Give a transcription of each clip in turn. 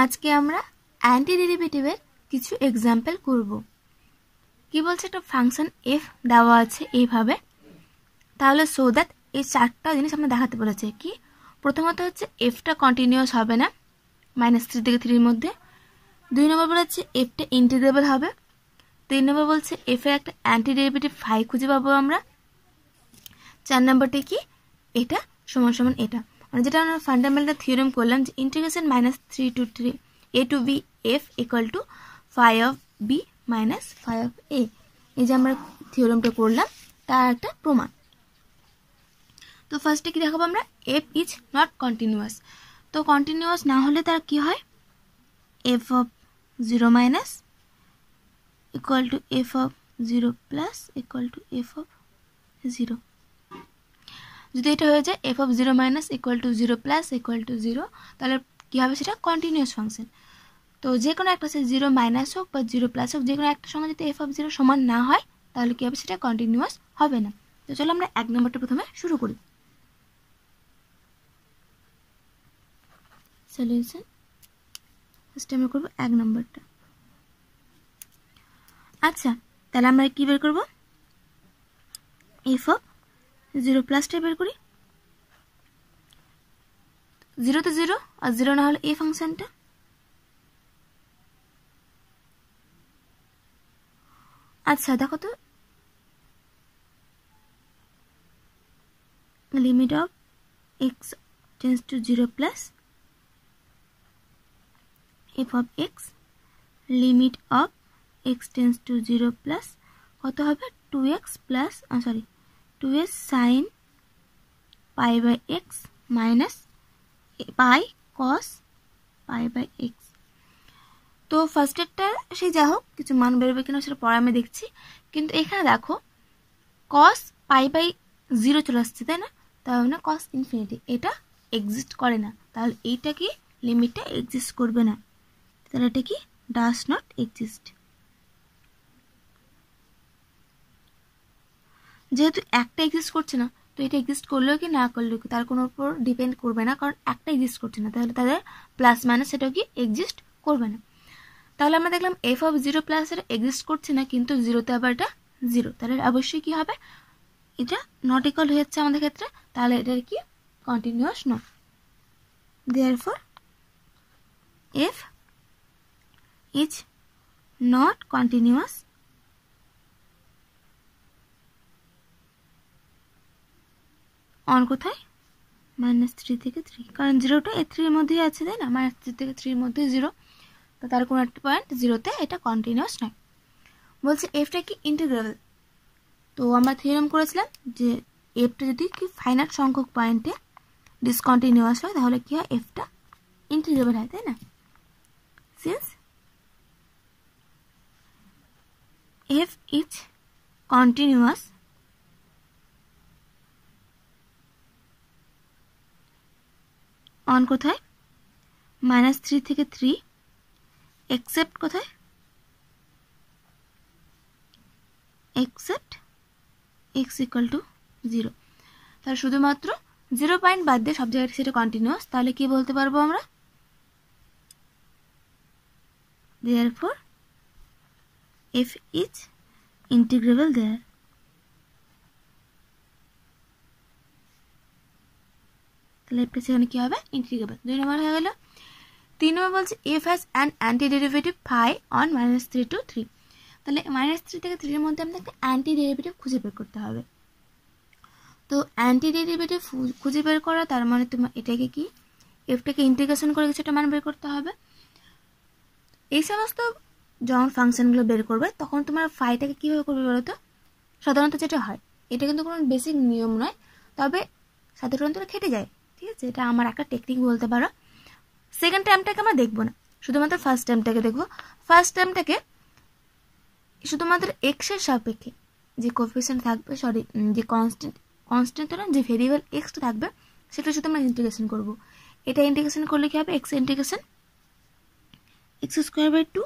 আজকে আমরা অ্যান্টি ডেরিভেটিভের কিছু এক্সাম্পল করব। কি বলছে, একটা ফাংশন এফ দেওয়া আছে এইভাবে, তাহলে সো দ্যাট এই চারটা জিনিস আমরা দেখাতে বলেছে। কি প্রথমত হচ্ছে এফটা কন্টিনিউয়াস হবে না -3 থেকে 3 এর মধ্যে। 2 নম্বর বলেছে এফটা ইন্টিগ্রেবল হবে। 3 নম্বর বলছে এফ এর একটা অ্যান্টি ডেরিভেটিভ ফাই খুঁজে পাবো আমরা। 4 নম্বরটা কি, এটা সমান সমান এটা, মানে যেটা আমরা ফান্ডামেন্টাল থিওরেম করলাম যে integration -3 to 3 a to b f equal to phi of b minus phi of a, এই যে আমরা থিওরেমটা করলাম তার একটা প্রমাণ। তো ফার্স্টে কি দেখাবো আমরা, f is not continuous। তো কন্টিনিউয়াস না হলে তার কি হয়, f of 0 minus equal to f of 0 plus equal to f of 0। যদি এটা হয়ে যায় f of 0 minus equal to 0 plus equal to 0, তাহলে কি হবে, সেটা কন্টিনিউয়াস ফাংশন। তো যে কোনো একটা 0 মাইনাস হোক বা 0 প্লাস হোক, যে কোনো একটা সঙ্গে যদি f of 0 সমান না হয় তাহলে কি হবে, সেটা কন্টিনিউয়াস হবে না। তো চলো আমরা 1 নম্বরটা প্রথমে শুরু করি। সলিউশন ফার্স্টে আমরা করব 1 নম্বরটা। আচ্ছা, তাহলে আমরা কি বের করব, f of 0 প্লাসটা বের করি। 0 তো 0, আর 0 না হলে এই ফাংশনটা। আচ্ছা দেখো তো, limit of x tends to 0 plus f of x, limit of x tends to 0 plus কত হবে, 2x plus 2s sin pi by x minus pi cos pi by x। তো ফার্স্টেরটা সেই যা হোক, কিছু মান বেরোবে কিনা সেটা পরে আমি দেখছি, কিন্তু এখানে দেখো cos pi by 0 চলে আসছে, তাই না? তার মানে cos ইনফিনিটি এটা এক্সিস্ট করে না, তাহলে এইটা কি, লিমিটটা এক্সিস্ট করবে না, তাহলে এটা কি, ডাজ নট এক্সিস্ট। যেহেতু একটা এক্সিস্ট করছে না, তো এটা এক্সিস্ট করলেও কি না করলেও কি তার কোনো উপর ডিপেন্ড করবে না, কারণ একটা এক্সিস্ট করছে না, তাহলে তাদের প্লাস মাইনাস সেটাও কি এক্সিস্ট করবে না। তাহলে আমরা দেখলাম f of 0 প্লাস এটা এক্সিস্ট করছে না, কিন্তু 0তে আবার এটা 0, তাহলে অবশ্যই কি হবে, এটা নট ইকুয়াল হয়ে যাচ্ছে আমাদের ক্ষেত্রে, তাহলে এটার কি কন্টিনিউয়াস নয়। therefore f is not continuous on কোথায়, -3 থেকে 3, কারণ 0টা এই 3 এর মধ্যেই আছে, তাই না? -3 থেকে 3 এর মধ্যে 0, তো তার কোনো একটা পয়েন্ট 0তে এটা কন্টিনিউয়াস নয়। বলছে এফটা কি ইন্টিগ্রেবল। তো আমরা থিওরেম করেছিলাম যে এফটা যদি কি ফাইনাইট সংখ্যক পয়েন্টে ডিসকন্টিনিউয়াস হয় তাহলে কি হয়, এফটা ইন্টিগ্রেবল হয়, তাই না? Since F is continuous on কোথায়, -3 থেকে 3, এক্সেপ্ট কোথায়, এক্সেপ্ট x ইকুয়াল টু 0। তাহলে শুধুমাত্র 0 পয়েন্ট বাদ দিয়ে সব জায়গায় সেটা কন্টিনিউয়াস, তাহলে কি বলতে পারবো আমরা, therefore f is integrable there। তাহলে এফটা সেখানে কি হবে, ইন্টিগ্রেবল। 2 নম্বর হয়ে গেল। 3 নম্বর বলছে f has an anti derivative phi on -3 to 3। তাহলে -3 থেকে 3 এর মধ্যে আমাদের একটা অ্যান্টি ডেরিভেটিভ খুঁজে বের করতে হবে। তো অ্যান্টি ডেরিভেটিভ খুঁজে বের করা, তার মানে তোমার এটাকে কি, এফটাকে ইন্টিগ্রেশন করে কিছু একটা মান বের করতে হবে। এই সমস্ত যখন ফাংশনগুলো বের করবে তখন তোমার ফাইটাকে কীভাবে করবে বলো তো, সাধারণত যেটা হয়, এটা কিন্তু কোনো বেসিক নিয়ম নয়, তবে সাধারণত খেটে যায়, ঠিক আছে? এটা আমার একটা টেকনিক বলতে পারো। সেকেন্ড টাইমটাকে আমরা দেখবো না, শুধুমাত্র ফার্স্ট টাইমটাকে দেখবো। ফার্স্ট টাইমটাকে শুধুমাত্র এক্সের সাপেক্ষে যে কোএফিসিয়েন্ট থাকবে, যে কনস্ট্যান্ট না, যে ভেরিয়েবল এক্সটা থাকবে সেটা শুধু আমরা ইন্টিগ্রেশন করব। এটা ইন্টিগ্রেশন করলে কি হবে, এক্স ইন্টিগ্রেশন x²/2,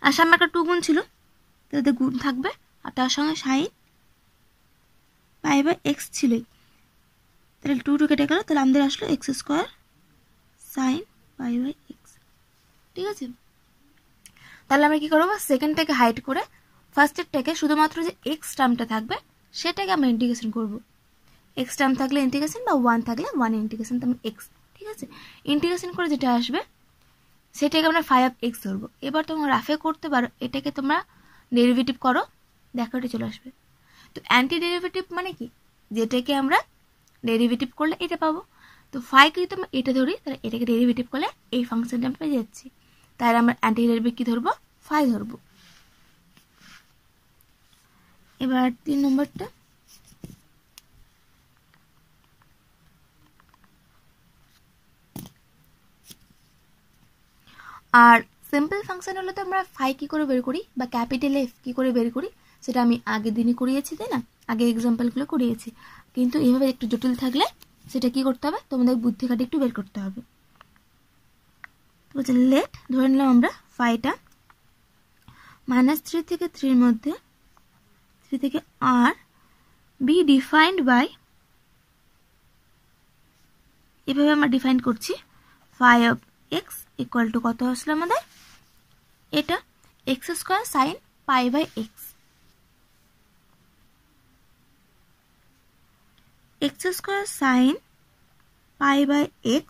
আর সামনে একটা 2 গুণ ছিল, তাতে গুণ থাকবে, আর তার সঙ্গে সাইন π/x ছিলই, তাহলে 2 কেটে গেল, তাহলে আমাদের আসলো x² sin π/x। ঠিক আছে। তাহলে আমরা কি করবো, সেকেন্ডটাকে হাইড করে ফার্স্টেরটাকে শুধুমাত্র যে এক্স টার্মটা থাকবে সেটাকে আমরা ইন্টিগ্রেশন করব। এক্স টার্ম থাকলে ইন্টিগ্রেশন বা 1 থাকলে 1 ইন্টিগ্রেশন, তারপর এক্স। ঠিক আছে, ইন্টিগ্রেশন করে যেটা আসবে সেটাকে আমরা 5x ধরবো। এবার তোমরা রাফে করতে পারো, এটাকে তোমরা ডেরিভেটিভ করো, দেখো এটা চলে আসবে। তো অ্যান্টি ডেরিভেটিভ মানে কি, যেটাকে আমরা ডেরিভেটিভ করলে এটা পাবো। তো 5 যদি আমরা এটা ধরি তাহলে এটাকে ডেরিভেটিভ করলে এই ফাংশনটা আমরা পেয়ে যাচ্ছি। তাহলে আমরা অ্যান্টি ডেরিভেটিভ কি ধরবো, 5 ধরবো। এবার 3 নম্বরটা, আর সিম্পল ফাংশন হলে তো আমরা 5 কি করে বের করি বা ক্যাপিটাল এফ কি করে বের করি সেটা আমি আগের দিনই করিয়েছি, তাই না, আগে এক্সাম্পলগুলো করিয়েছি। কিন্তু এইভাবে একটু জটিল থাকলে সেটা কি করতে হবে, তোমাদের বুদ্ধি খাটে একটু বের করতে হবে। বলছে লেট, ধরে নিলাম আমরা 5টা -3 থেকে 3 এর মধ্যে 3 থেকে আর বি ডিফাইন্ড বাই, এভাবে আমরা ডিফাইন করছি 5x ইকুয়াল টু কত আসলে আমাদের, এটা x² sin π/x, x² sin π/x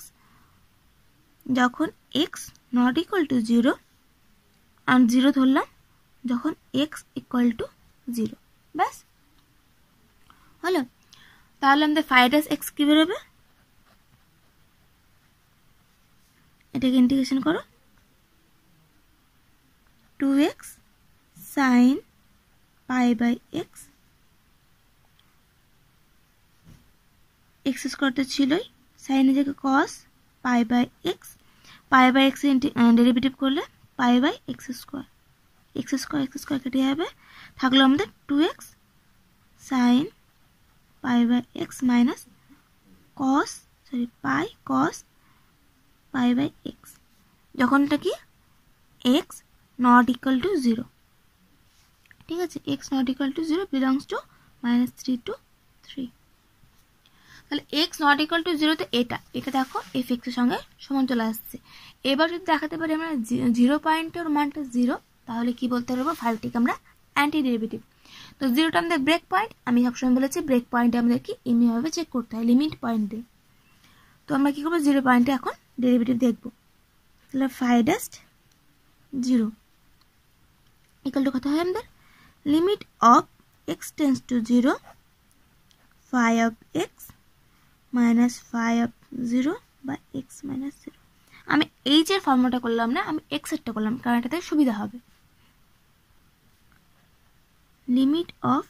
যখন x নট ইকুয়াল টু 0, আর 0 ধরলাম যখন x ইকুয়াল টু 0, ব্যাস হলো। তাহলে আমাদের 5x কি বেরোবে, এটাকে ইন্টিগ্রেশন করো, 2x sin π/x, x square তো ছিলই, সাইনের জায়গায় cos π/x, π/x ডেরিভেটিভ করলে π/x স্কোয়ার, x স্কোয়ার কেটে যাবে, থাকলো আমাদের 2x sin π/x minus cos π/x, যখন এটা কি x নট ইকুয়াল টু 0, ঠিক আছে, x not equal to 0 belongs to -3 to 3। তাহলে x নট ইকুয়াল টু 0 তে এটা দেখো fx এর সঙ্গে সমান চলে আসছে। এবার যদি দেখাতে পারি আমরা 0 পয়েন্টের মানটা 0, তাহলে কি বলতে পারবো, 5টিকে আমরা অ্যান্টি ডেরিভেটিভ। তো 0টা আমাদের ব্রেক পয়েন্ট, আমি সবসময় বলেছি ব্রেক পয়েন্টে আমাদের কি এমনিভাবে চেক করতে হয় লিমিট পয়েন্ট দিয়ে। তো আমরা কি করবো, 0 পয়েন্টে এখন ডেরিভেটিভ দেখবো। তাহলে 5'0 ইকুয়াল টু কত হয় আমাদের, limit of x tends to 0 5x minus 5 বা x মাইনাস 0। আমি h এর ফর্মুলাটা করলাম না, আমি x এরটা করলাম, কারণ এটাতে সুবিধা হবে। লিমিট অফ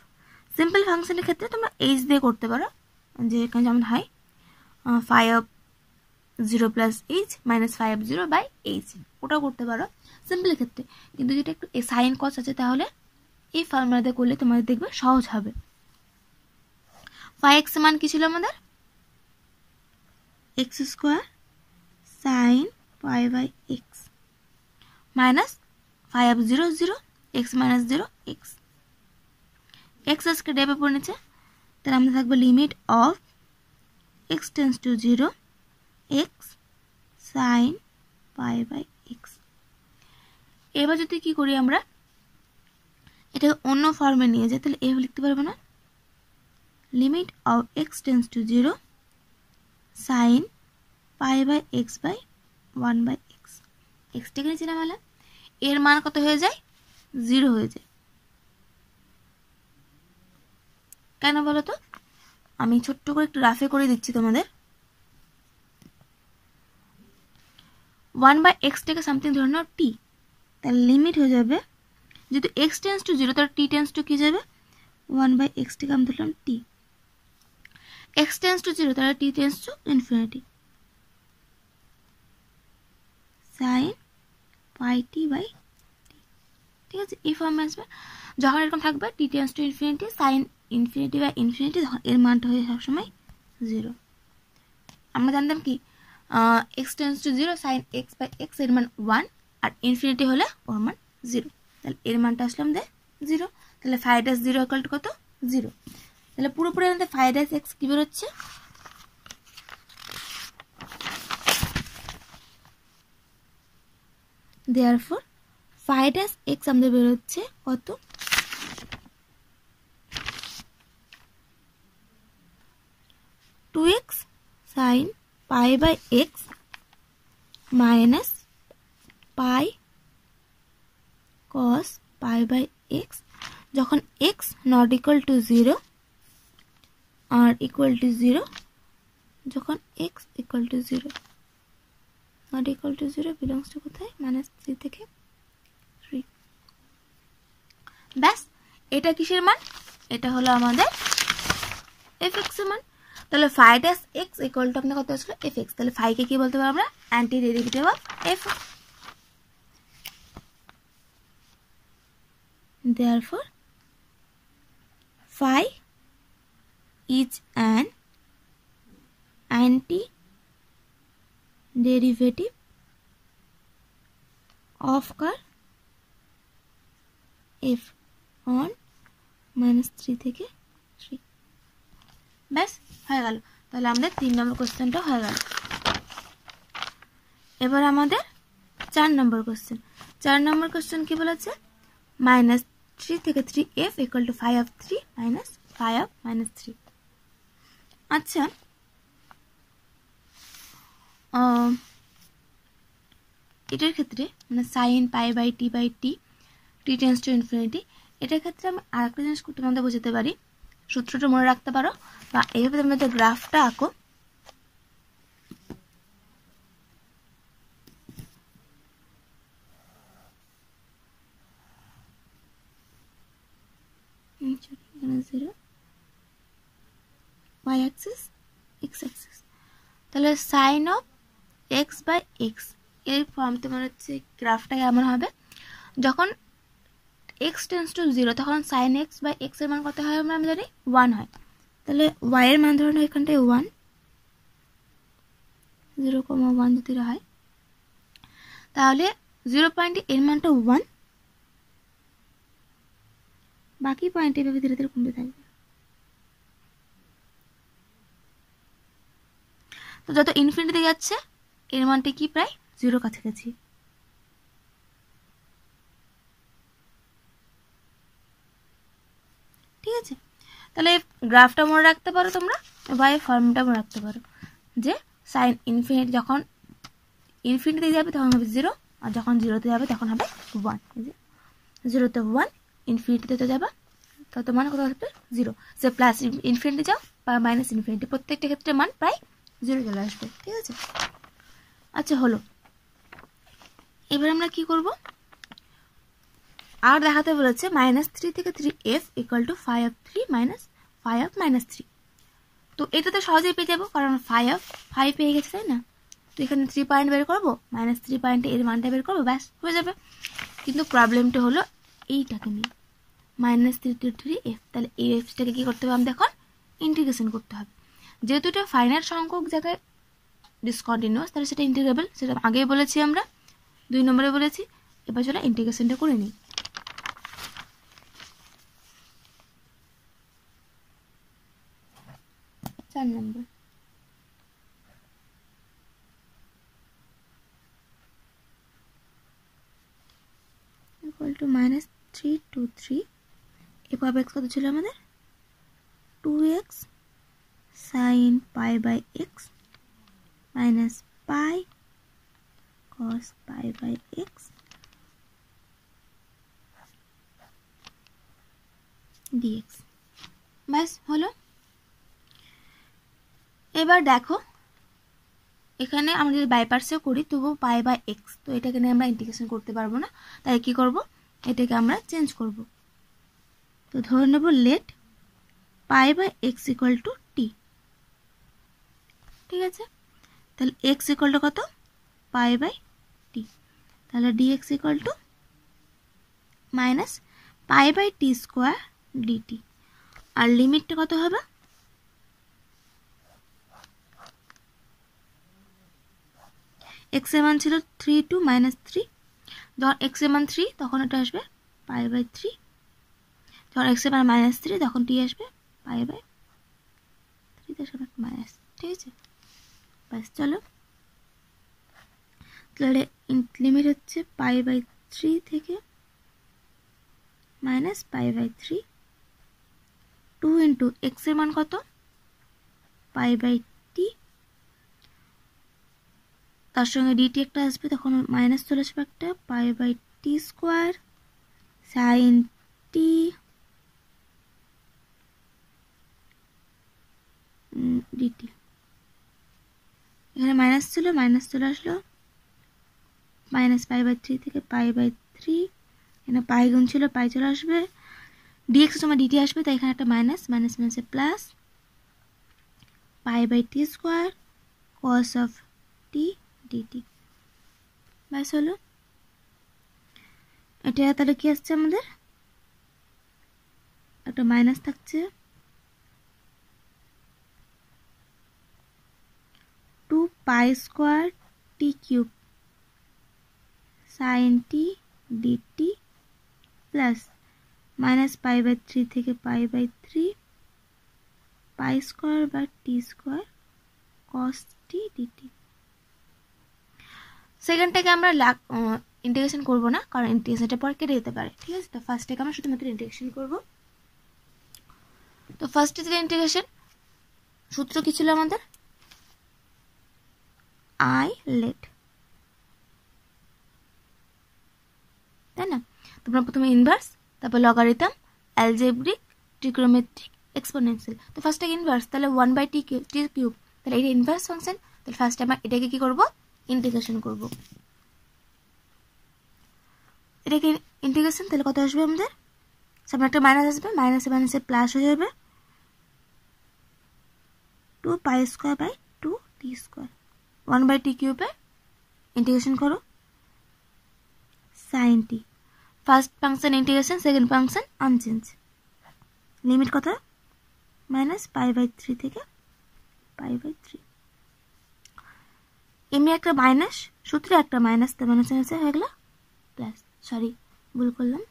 সিম্পল ফাংশনের ক্ষেত্রে তোমরা h দিয়ে করতে পারো, যে এখানে যেমন হয় 5 plus h minus 5 by h, ওটাও করতে পারো সিম্পলের ক্ষেত্রে। কিন্তু যেটা একটু সাইন কস আছে তাহলে এই ফর্মুলাতে করলে তোমাদের দেখবে সহজ হবে। 5x মান কি ছিল আমাদের, x square sine π/x minus 5 x minus 0 x আজকে ডেবে পড়ে নিচ্ছে, তাহলে আমাদের থাকবে limit of x tends to 0 x sine π/x। এবার যদি কি করি আমরা, এটা অন্য ফর্মে নিয়ে যাই, তাহলে এভাবে লিখতে পারবো না, limit of x tends to 0 sine π/x by 1/x, এক্সটাকে নিচে নামালাম, এর মান কত হয়ে যায়, 0 হয়ে যায়। কেন বলো তো, আমি ছোট্ট করে একটু রাফে করে দিচ্ছি তোমাদের। 1/x থেকে সামথিং ধরে নাও t, তাহলে লিমিট হয়ে যাবে, যদি x টেন্স টু 0 তাহলে t টেন্স টু কি যাবে, 1/x থেকে আমি ধরলাম t, x টেন্স টু 0 তাহলে t tends to infinity, sine πt/t, ঠিক আছে, এই ফর্মে আসবে। যখন এরকম থাকবে t tends to infinity sine infinity by infinity, এর মানটা হয়ে সবসময় 0। আমরা জানতাম কি x tends to 0 sign x/x এর মান 1, আর ইনফিনিটি হলে ওর মান 0, তাহলে এর মানটা আসলে আমাদের 0। তাহলে 5'0 ইকুয়াল টু কত, 0। তাহলে পুরোপুরি আমাদের 5'x কি বেরোচ্ছে, দেয়ারফর ফাই ড্যাশ এক্স আমাদের বেরোচ্ছে কত, 2x sin pi by x minus pi cos pi by x যখন x not equal to 0 R equal to 0, যখন x equal to 0 not equal to 0 belongs to কোথায়, -3 থেকে 3। ব্যাস, এটা কিসের মান, এটা হলো আমাদের fx এর মান। তাহলে phi dash x equal to আপনার কত আসলো fx। তাহলে ফাই কে কি বলতে পারবো আমরা, anti derivative of f। therefore phi is an anti-derivative of car f on -3 থেকে 3। ব্যাস হয়ে গেল। তাহলে আমাদের 3 নম্বর কোশ্চেনটা হয়ে গেল। এবার আমাদের 4 নম্বর কোশ্চেন। 4 নম্বর কোশ্চেন কি বলেছে, -3 থেকে 3f equal to phi of 3 minus phi of -3। আচ্ছা, এটার ক্ষেত্রে মানে sin pi by t by t tends to infinity, এটার ক্ষেত্রে আমি আরেকটা জিনিস তোমাদের বোঝাতে পারি, সূত্রটা মনে রাখতে পারো বা এইভাবে তোমাদের গ্রাফটা আঁকো। y axis x axis, তাহলে sin of x by x এর ফর্ম তোমার হচ্ছে গ্রাফটা কেমন হবে, যখন x টেন্ডস টু 0 তখন sin x by x এর মান কত হয় আমরা জানি 1 হয়। তাহলে y এর মান ধরুন এখানটায় 1, 0,1 যদি হয় তাহলে 0 পয়েন্টে এর মানটা 1, বাকি পয়েন্ট এভাবে ধীরে ধীরে কমতে থাকবে। তো যত ইনফিনিটি যাচ্ছে এর মানটা কি প্রায় 0 কাছাকাছি। ঠিক আছে, তাহলে গ্রাফটা মনে রাখতে পারো তোমরা বা এই ফর্মটা মনে রাখতে পারো যে সাইন ইনফিনিটি যখন ইনফিনিটিতে যাবে তখন হবে 0, আর যখন 0তে যাবে তখন হবে 1। 0তে 1, ইনফিনিটিতে যাবে তত মান কত হবে 0। সে প্লাস ইনফিনিটি যাও বা মাইনাস ইনফিনিটি, প্রত্যেকটা ক্ষেত্রে মান প্রায় 0 চলে আসবে। ঠিক আছে, আচ্ছা হলো। এবার আমরা কি করব, আর দেখাতে বলেছে -3 থেকে 3f equal to phi of 3 minus phi of -3। তো এটা তো সহজেই পেয়ে যাবো কারণ phi পেয়ে গেছে, তাই না। তো এখানে 3 পয়েন্ট বের করবো, -3 পয়েন্টে এর মানটা বের করবো, ব্যাস হয়ে যাবে। কিন্তু প্রবলেমটা হলো এইটাকে নিয়ে -3 to 3f। তাহলে এই এফটাকে কি করতে হবে, আমাদের এখন ইন্টিগ্রেশন করতে হবে। যেহেতু এটা ফাইনাইট সংখ্যক জায়গায় ডিসকন্টিনিউয়াস, তাহলে সেটা ইন্টিগ্রেবল, সেটা আগেই বলেছি আমরা, 2 নম্বরে বলেছি। এবার চলো ইন্টিগ্রেশনটা করে নিই। Number equal to -3 to 3 f x কত ছিল আমাদের 2x sin pi by x minus pi cos pi by x dx। ব্যাস হলো। এবার দেখো এখানে আমরা যদি বাই পার্টসেও করি তবুও পাই বাই এক্স, তো এটাকে নিয়ে আমরা ইন্টিগ্রেশন করতে পারবো না, তাই কি করব, এটাকে আমরা চেঞ্জ করব। তো ধরে নেব let pi by x equal to t. ঠিক আছে, তাহলে এক্স ইকুয়াল টু কত, পাই বাই টি। তাহলে dx equal to minus pi by t square dt. আর লিমিটটা কত হবে, এক্স এর মান ছিল 3 to -3, যখন এক্স এর মান 3 তখন এটা আসবে পাই বাই 3, যখন এক্স এর মান -3 তখন টি আসবে পাই বাই 3 তে সব মাইনাস। ঠিক আছে, ব্যাস চলো। তাহলে লিমিট হচ্ছে π/3 থেকে -π/3, 2 ইন্টু এক্স এর মান কত π/t, তার সঙ্গে ডিটি একটা আসবে, তখন মাইনাস চলে আসবে একটা π/t² sin t ডিটি। এখানে মাইনাস ছিল, মাইনাস চলে আসলো, -π/3 থেকে π/3, এখানে পাই গুণ ছিল, পাই চলে আসবে, dx এর সময় ডিটি আসবে, তাই এখানে একটা মাইনাস, মাইনাস মাইনাসে plus π/t² cos of t dt। ব্যাস হলো। এটা তাহলে কি আসছে আমাদের, একটা মাইনাস থাকছে, 2π² t³ sin t dt plus -π/3 থেকে π/3 π² cos t dt। সেকেন্ডটাকে আমরা ইন্টিগ্রেশন করব না, কারণ ইন্টিগ্রেশনটা পরে কেটে যেতে পারে, ঠিক আছে। তো ফার্স্টটাকে আমরা শুধুমাত্র ইন্টিগ্রেশন করব। তো ফার্স্টে যে ইন্টিগ্রেশন সূত্র কি ছিল আমাদের, আই লেট, তাই না। তোমরা প্রথমে ইনভার্স, তারপর লগারিদম, অ্যালজেব্রিক, ট্রিগোনোমেট্রিক, এক্সপোনেনশিয়াল। তো ফার্স্টে ইনভার্স, তাহলে 1/t³, তাহলে এটা ইনভার্স ফাংশন, তাহলে ফার্স্টে আমরা এটাকে কি করব, ইন্টিগ্রেশন করব। এটাকে ইন্টিগ্রেশন, তাহলে কত আসবে আমাদের, সামনে একটা মাইনাস আসবে, মাইনাসে মাইনাসে প্লাস হয়ে যাবে, 2π²/2t², 1/t³ ইন্টিগ্রেশন করো sin t। First function integration, second function unchange, limit কত -π/3 থেকে π/3, এমনি একটা মাইনাস, সূত্রে একটা মাইনাস, তো মাইনাস মাইনাসে হয়ে গেল প্লাস, সরি ভুল করলাম।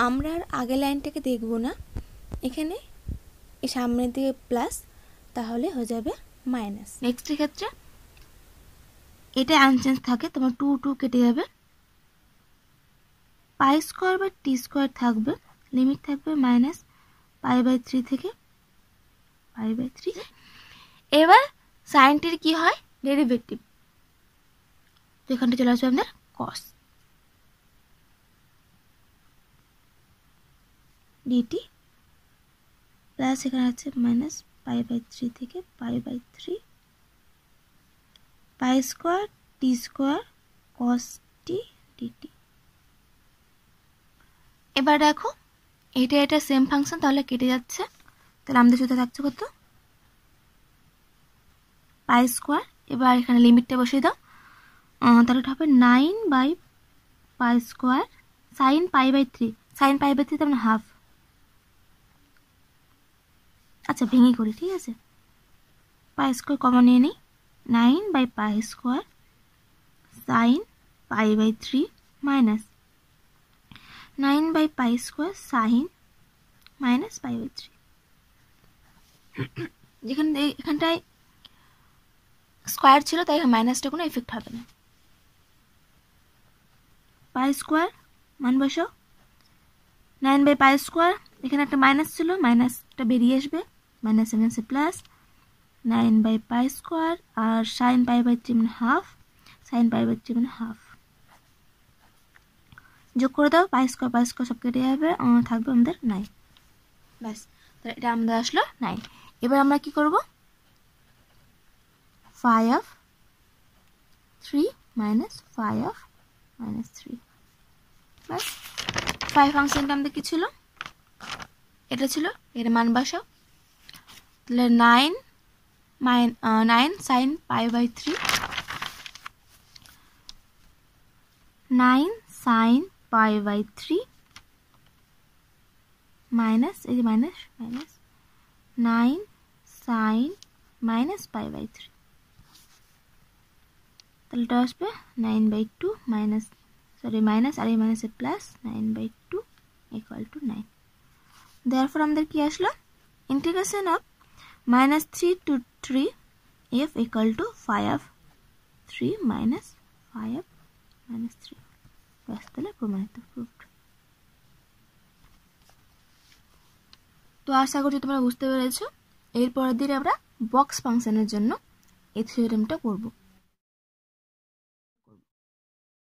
আমরা আর আগের লাইনটাকে দেখব না, এখানে এই সামনের দিকে প্লাস, তাহলে হয়ে যাবে মাইনাস। নেক্সটের ক্ষেত্রে এটা আনচেঞ্জ থাকে, তোমার 2 2 কেটে যাবে, π²/t² থাকবে, লিমিট থাকবে -π/3 থেকে π/3। এবার সাইন টির কি হয়, ডেরিভেটিভ, তো এখানটা চলে আসবে আমাদের cos dt প্লাস এখানে আছে -π/3 থেকে π/3 π²t² cos t dt। এবার দেখো এটা সেম ফাংশন, তাহলে কেটে যাচ্ছে, তাহলে আমাদের সাথে থাকছে কত π²। এবার এখানে লিমিটটা বসিয়ে দাও, তাহলে এটা হবে 9/π² sin π/3, sin π/3 তার মানে হাফ, আচ্ছা ভেঙে করি, ঠিক আছে, π² কমন নিয়ে নিই, 9/π² sin π/3 মাইনাস 9/π² sin -π/3। যেখানে এখানটায় স্কোয়ার ছিল, তাই মাইনাসটা কোনো এফেক্ট হবে না। π² মান বসাও, 9/π², এখানে একটা মাইনাস ছিল, মাইনাসটা বেরিয়ে আসবে, মাইনাস মাইনাসে প্লাস, 9/π² আর sin π/3 মানে হাফ, sin π/3 মানে হাফ, যোগ করে দাও, π² সব কেটে যাবে, থাকবে আমাদের 9, ব্যাস। তাহলে এটা আমাদের আসলো 9। এবার আমরা কি করব, phi(3 - phi(-3), ব্যাস। phi ফাংশনটা আমাদের কি ছিল, এটা ছিল, এর মান বসাও, তাহলে 9 sin π/3, 9 sin π/3 মাইনাস, এই যে মাইনাস মাইনাস 9 sin -π/3, তাহলে এটা আসবে 9/2 মাইনাস, সরি মাইনাস, আর এই মাইনাসে প্লাস, 9/2 = 9। দেয়ারফর আমাদের কি আসলো, integration of -3 to 3 f = phi(3 - 5 minus 3 ব্যাস, তাহলে প্রমাণিত, প্রুফড। তো আশা করছি তোমরা বুঝতে পেরেছো। এরপরের দিন আমরা বক্স ফাংশনের জন্য এই থিওরেমটা করব।